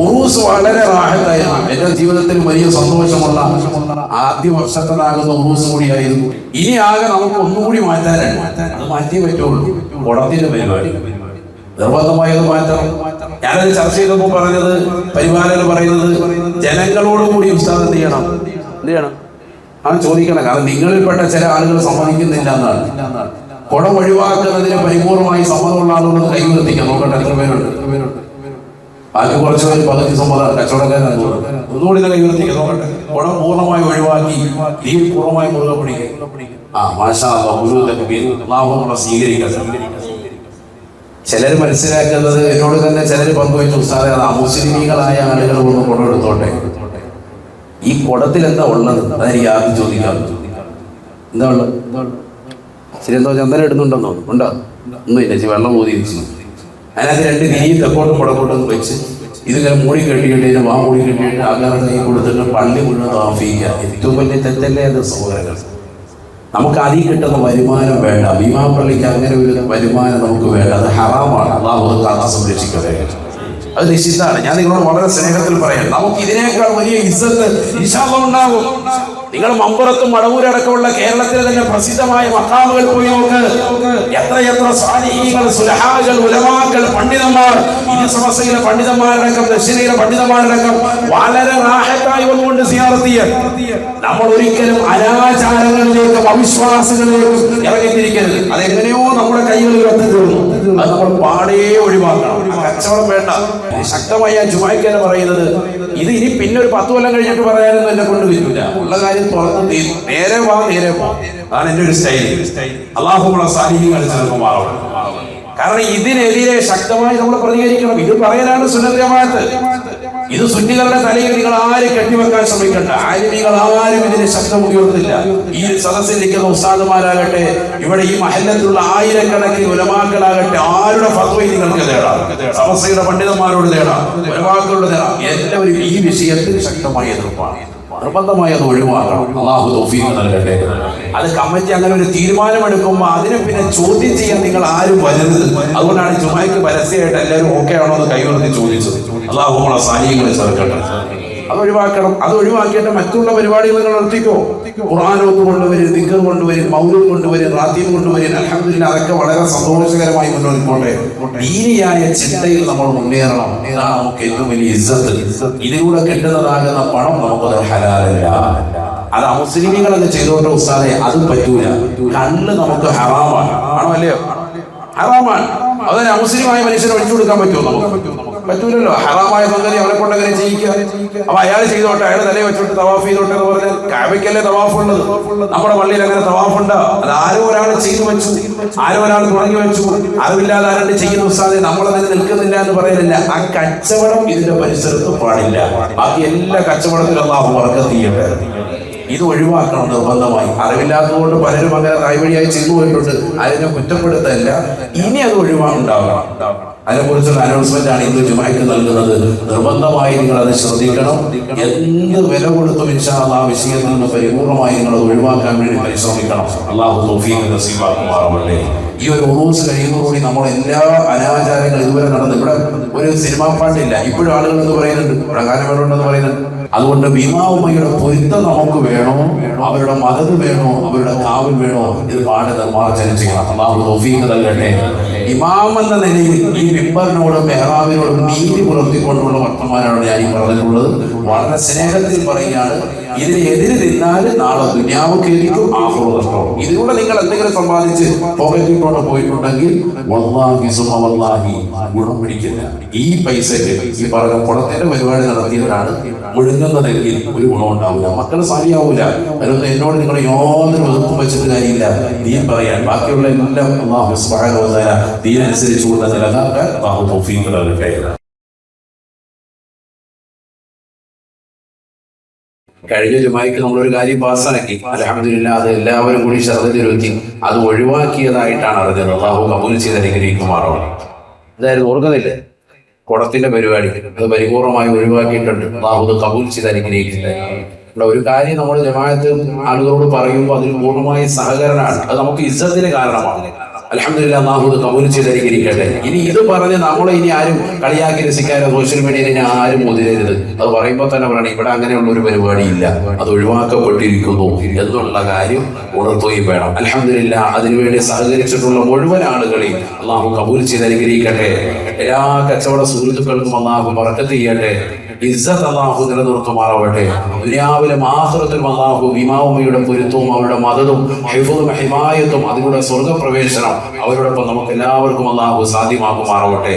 ഉറൂസ് വളരെ റാഹത്തായിരുന്നു. എന്റെ ജീവിതത്തിൽ വലിയ സന്തോഷമുള്ള ആദ്യ വർഷത്തിലാകുന്ന ഉറൂസ് കൂടിയായിരുന്നു. ഇനി ആകെ നമുക്ക് ഒന്നുകൂടി മാറ്റാനാണ്. അത് മാറ്റിയേ പറ്റുള്ളൂ. കുടത്തിന്റെ പരിപാടി നിർബന്ധമായത് മാറ്റണം. ഞാനത് ചർച്ച ചെയ്തപ്പോൾ പറഞ്ഞത്, പരിപാലകർ പറയുന്നത്, ജനങ്ങളോടുകൂടി ഉസ്താദ് എന്ത് ചെയ്യണം ആണ് ചോദിക്കണം. കാരണം നിങ്ങളിൽപ്പെട്ട ചില ആളുകൾ സമ്മതിക്കുന്നില്ല എന്നാണ്. കുടം ഒഴിവാക്കുന്നതിന് പരിപൂർണമായി സമ്മതമുള്ള ആളുകൾ കൈവർത്തിക്കാം. നോക്കട്ടെ എത്ര പേരുണ്ട്. ബാക്കി കുറച്ച് പേര് പകുതി സമ്മതം കച്ചവടക്കാരാണ്. ഒന്നുകൂടി കൈവർത്തിക്കാം. നോക്കട്ടെ. കുടം പൂർണ്ണമായി ഒഴിവാക്കി ദീൻ പൂർണ്ണമായി മുറുകെ പിടിക്കുക. മാഷാ അല്ലാഹ് സ്വീകരിക്കട്ടെ. ചിലർ മനസ്സിലാക്കുന്നത്, എന്നോട് തന്നെ ചിലർ പങ്കുവെച്ചു, ഉസ്താദേ അത് അമുസ്ലിമീങ്ങളായ ആളുകൾ ഒന്ന് കുടമെടുത്തോട്ടെ. ഈ കുടത്തിൽ എന്താ ഉള്ളത്? അതെനിക്ക് ആദ്യം ചോദിക്കാം. എന്താ ഉള്ളത്? ശരി, എന്തോ ചന്ദനം ഇടുന്നുണ്ടെന്നോ? ഉണ്ടോ? ഒന്നുമില്ല. വെള്ളം ഊതി വെച്ചു. അതിനകത്ത് 2 തിരി തെക്കോട്ടും കുടക്കോട്ടും വെച്ച് ഇതിങ്ങനെ മൂടി കെട്ടിയിട്ട് മൂടി കെട്ടിയിട്ട് ആകാരം കൈ കൊടുത്തിട്ട് പള്ളി മുഴുവൻ താമസിക്കുക. ഏറ്റവും വലിയ തെറ്റല്ലേ അത് സഹോദരങ്ങൾ? നമുക്ക് അതിൽ കിട്ടുന്ന വരുമാനം വേണ്ട. ഭീമാപ്പള്ളിക്ക് അങ്ങനെ ഒരു വരുമാനം നമുക്ക് വേണ്ട. അത് ഹറാമാണ്. അല്ലാഹു കാത്ത് സംരക്ഷിക്കട്ടെ. അത് നിശ്ചിതമാണ്. ഞാൻ നിങ്ങളോട് വളരെ സ്നേഹത്തിൽ പറയാം, നമുക്ക് ഇതിനേക്കാൾ വലിയ ഇസ്സത്ത് ഇൻഷാ അല്ലാഹ് ഉണ്ടാകും. നിങ്ങൾ മമ്പുറത്തും മടവൂരടക്കമുള്ള കേരളത്തിലെ തന്നെ പ്രസിദ്ധമായ മഖാമുകൾ പോയി നോക്ക്. എത്രയെത്ര സാലിഹീങ്ങൾ, സുലഹാകൾ, ഉലമാക്കൾ, പണ്ഡിതന്മാർ, ഈ സമസ്തയിലെ പണ്ഡിതന്മാരടക്കം ദക്ഷിണയിലെ പണ്ഡിതന്മാരടക്കം വളരെ റാഹത്തായി വന്നുകൊണ്ട് സിയാറത്ത് ചെയ്യാൻ. നമ്മൾ ഒരിക്കലും അനാചാരങ്ങളിലേക്കും അവിശ്വാസങ്ങളിലേക്കും ഇറങ്ങിത്തിരിക്കരുത്. അതെങ്ങനെയോ നമ്മുടെ കൈകളിൽ എത്തിത്തീർന്നു. അത് നമ്മൾ പാടേ ഒഴിവാക്കണം. കച്ചവടം വേണ്ട. ശക്തമായി ഞാൻ ജുമായ്ക്ക് തന്നെ പറയുന്നത്, ഇത് ഇനി പിന്നെ ഒരു 10 കൊല്ലം കഴിഞ്ഞിട്ട് പറയാനൊന്നും എന്നെ കൊണ്ട് വരില്ല. ഉള്ള കാര്യം തുറന്ന് നേരെ പോ. അതാണ് എൻ്റെ ഒരു സ്റ്റൈൽ. അല്ലാഹു നമ്മളെ സാലിഹീങ്ങൾ ചെറുപ്പമാറണം. കാരണം ഇതിനെതിരെ ശക്തമായി നമ്മൾ പ്രതികരിക്കണം. ഇത് പറയാനാണ് സുന്നത്ത് ജമാഅത്ത്. ഇത് സുന്നികളുടെ തലയിൽ നിങ്ങൾ ആരും കെട്ടിവെക്കാൻ ശ്രമിക്കണ്ട. ആലിമീങ്ങൾ ആരും ഇതിന് ശബ്ദം ഉയർത്തില്ല. ഈ സദസ്സിലിരിക്കുന്ന ഉസ്താദുമാരാകട്ടെ, ഇവിടെ ഈ മഹല്ലത്തിലുള്ള ആയിരക്കണക്കിന് ഉലമാക്കളാകട്ടെ, ആരുടെ ഫത്വയും നിങ്ങൾക്ക് നേടാം. സമസ്തയുടെ പണ്ഡിതന്മാരോട് നേടാം, ഉലമാക്കളോട് നേടാം. എല്ലാവരും ഈ വിഷയത്തിൽ ശക്തമായ എതിർപ്പാണ്. നിർബന്ധമായി അത് ഒഴിവാക്കണം. അല്ലാഹു തൗഫീഖ് നൽകട്ടെ. അത് കമ്മിറ്റി അങ്ങനെ ഒരു തീരുമാനമെടുക്കുമ്പോൾ അതിനെ പിന്നെ ചോദ്യം ചെയ്യാൻ നിങ്ങൾ ആരും വരരുത്. അതുകൊണ്ടാണ് ജുമായ്ക്ക് പരസ്യമായിട്ട് എല്ലാവരും ഓക്കെ ആണോ എന്ന് കൈവർത്തി ചോദിച്ചത്. അല്ലാഹു നമ്മളെ സാലിഹീങ്ങളെ ചേർക്കട്ടെ. അത് ഒഴിവാക്കണം. അത് ഒഴിവാക്കിയിട്ട് മറ്റുള്ള പരിപാടികൾ നിങ്ങൾ നടത്തിക്കോ. ഖുർആനോത്ത് കൊണ്ടുവരും, ദിക്ർ കൊണ്ടുവരും, മൗലൂദ് കൊണ്ടുവരും, റാത്തീബ് കൊണ്ടുവരും. അൽഹംദുലില്ലാഹ്, അതൊക്കെ വളരെ സന്തോഷകരമായി മുന്നോട്ട് പോട്ടെ. ദീനിയായ ചിന്തയിൽ നമ്മൾ മുന്നേറണം. ഇതാണ് നമുക്ക് ഏറ്റവും വലിയ ഇസ്സത്ത്. ഇതിലൂടെ കിട്ടുന്നതാകുന്ന പണം നമുക്കത് ഹലാലല്ല. അത് മുസ്ലിമീങ്ങളൊക്കെ ചെയ്തോട്ടെ ഉസ്താദേ, അത് പറ്റൂല. കണ്ണ് നമുക്ക് ഹറാമാണ്. ആണോ അല്ലയോ? ഹറാമാണ്. അതിന് അമുസ്ലിമായ മനുഷ്യനെ ഒഴിച്ചു കൊടുക്കാൻ പറ്റുമോ? നമുക്ക് പറ്റൂലല്ലോ. ഹറാമായ സംഗതി അവനെ കൊണ്ടങ്ങനെ ചെയ്യിക്കുക. അപ്പൊ അയാൾ ചെയ്തോട്ടെ, അയാൾ തലയെ വെച്ചോട്ട് തവാഫ് ചെയ്തോട്ടെ എന്ന് പറഞ്ഞാൽ കാബയ്ക്കല്ലേ തവാഫ് ഉള്ളത്? നമ്മുടെ പള്ളിയിൽ അങ്ങനെ തവാഫുണ്ട്? അത് ആരോ ഒരാൾ ചെയ്തു വെച്ചു, ആരോ ഒരാൾ തുടങ്ങി വെച്ചു. അറിവില്ലാതെ ആരാണ്ട് ചെയ്യുന്ന ഉസ്താദേ നമ്മളതിന് നിൽക്കുന്നില്ല എന്ന് പറയുന്നില്ല. ആ കച്ചവടം ഇതിന്റെ പരിസരത്ത് പാടില്ല. ബാക്കി എല്ലാ കച്ചവടത്തിലും അല്ലാഹു ബറക്കത്ത് ചെയ്യട്ടെ. ഇത് ഒഴിവാക്കണം നിർബന്ധമായി. അറിവില്ലാത്തതുകൊണ്ട് പലരും അങ്ങനെ കൈവഴിയായി ചെയ്തു പോയിട്ടുണ്ട്. അതിനെ കുറ്റപ്പെടുത്തല്ല. ഇനി അത് ഒഴിവാക്കുണ്ടാവണം. അതിനെക്കുറിച്ചുള്ള അനൗൺസ്മെന്റ് ആണ് ഇന്ന് ജുമായ്ക്ക് നൽകുന്നത്. നിർബന്ധമായി നിങ്ങൾ അത് ശ്രദ്ധിക്കണം. എന്ത് വില കൊടുത്തും ഇൻഷാ അല്ലാഹ് ആ വിഷയത്തിൽ നിന്ന് പരിപൂർണമായി നിങ്ങൾ അത് ഒഴിവാക്കാൻ വേണ്ടി പരിശ്രമിക്കണം. അല്ലാഹു തൗഫീഖ് നസീബാക്കുമാറാവട്ടെ. ഈ ഒരു ഉറൂസ് കഴിയുന്നതോടുകൂടി നമ്മൾ എല്ലാ അനാചാരങ്ങളും ഇതുവരെ നടന്നു. ഇവിടെ ഒരു സിനിമാ പാട്ടില്ല. ഇപ്പോഴും ആളുകൾ എന്ന് പറയുന്നുണ്ട്, പ്രകാരമുണ്ടെന്ന് പറയുന്നുണ്ട്. അതുകൊണ്ട് ഭീമാ ഉമ്മയുടെ പൊരുത്തം നമുക്ക് വേണോ, അവരുടെ മദത് വേണോ, അവരുടെ കാവൽ വേണോ, ഇത് പാട് നിർമ്മാർജ്ജനം ചെയ്യണം. അല്ലാഹു തൗഫീഖ് നൽകട്ടെ. ഇമാം എന്ന നിലയിൽ ഈ മിമ്പറിനോടും മെഹ്റാബിനോടും നീതി പുലർത്തിക്കൊണ്ടുള്ള വർത്തമാനമാണ് ഞാൻ ഈ പറഞ്ഞിട്ടുള്ളത്. വളരെ സ്നേഹത്തിൽ പറയുകയാണ്. ഇതിനെതിരെ നിന്നാൽ നാളെ ദുനിയാവ് കേൾക്കും, ആഖിറത്ത് നഷ്ടവും. ഇതിലൂടെ നിങ്ങൾ എന്തെങ്കിലും സമ്പാദിച്ച് പോക്കറ്റിൽ കൊണ്ട് പോയിട്ടുണ്ടെങ്കിൽ വല്ലാഹി സുമ്മ വല്ലാഹി ഗുണം പിടിക്കില്ല. ഈ പൈസക്ക് ഈ പറഞ്ഞ കുടത്തിന്റെ പരിപാടി നടത്തിയവരാണ് ഒഴുങ്ങുന്നതെങ്കിൽ ഒരു ഗുണം ഉണ്ടാവില്ല. മക്കൾ സാരിയാവൂല. അതിനൊന്നും എന്നോട് നിങ്ങൾ യാതൊരു ഒതുക്കും വെച്ചിട്ട് കാര്യമില്ല. ദീൻ പറയാൻ ബാക്കിയുള്ള എല്ലാം അല്ലാഹു സുബ്ഹാനഹു വ തആല ദീനനുസരിച്ച് കൊണ്ട് നിലനിർത്താൻ അല്ലാഹു തൗഫീഖ് നൽകട്ടെ. കഴിഞ്ഞ ജുമായ്ക്ക് നമ്മളൊരു കാര്യം പാസ്സാക്കി. അൽഹംദുലില്ലാഹ്, അത് എല്ലാവരും കൂടി ശ്രദ്ധയിലുത്തി അത് ഒഴിവാക്കിയതായിട്ടാണ് അറിഞ്ഞത്. അല്ലാഹു കബൂൽ ചെയ്ത് അനുഗ്രഹിക്കുമാറാവണം. അതായത് ഓർക്കുന്നില്ലേ കുടത്തിന്റെ പരിപാടി? അത് പരിപൂർണമായി ഒഴിവാക്കിയിട്ടുണ്ട്. അല്ലാഹു കബൂൽ ചെയ്ത് അനുഗ്രഹിക്കുന്നത്. ഇവിടെ ഒരു കാര്യം നമ്മൾ ജമാഅത്ത് ആളുകളോട് പറയുമ്പോൾ അതിന് പൂർണ്ണമായി സഹകരണമാണ്. അത് നമുക്ക് ഇസ്സത്തിന് കാരണമാണ്. അൽഹംദുലില്ലാഹ് അല്ലാഹു ഇത് കബൂൽ ചെയ്തിരിക്കട്ടെ. ഇനി ഇത് പറഞ്ഞ് നമ്മളെ ഇനി ആരും കളിയാക്കി രസിക്കാനോ സോഷ്യൽ മീഡിയയിൽ ഇനി ആരും മുതിരരുത്. അത് പറയുമ്പോൾ തന്നെ പറയണം ഇവിടെ അങ്ങനെയുള്ള ഒരു പരിപാടിയില്ല, അത് ഒഴിവാക്കപ്പെട്ടിരിക്കുന്നു എന്നുള്ള കാര്യം ഉണർത്തുകയും വേണം. അൽഹംദുലില്ലാഹ് അതിനുവേണ്ടി സഹകരിച്ചിട്ടുള്ള മുഴുവൻ ആളുകളെയും അല്ലാഹു കബൂൽ ചെയ്തിരിക്കട്ടെ. എല്ലാ കച്ചവട സുഹൃത്തുക്കൾക്കും അല്ലാഹു ബറക്കത്ത് ചെയ്യട്ടെ. ഇസ്സത്ത് അല്ലാഹു നിലനിർത്തുമാറാവട്ടെ. ദുനിയാവിലും ആഖിറത്തിലും അല്ലാഹു ഇമാമുമ്മയുടെ പൊരുത്തവും അവരുടെ മദതും ഹിഫ്ളും ഹിമായത്തും അതിലൂടെ സ്വർഗ്ഗപ്രവേശനം അവരോടൊപ്പം നമുക്ക് എല്ലാവർക്കും അല്ലാഹു സാധ്യമാക്കുമാറാവട്ടെ.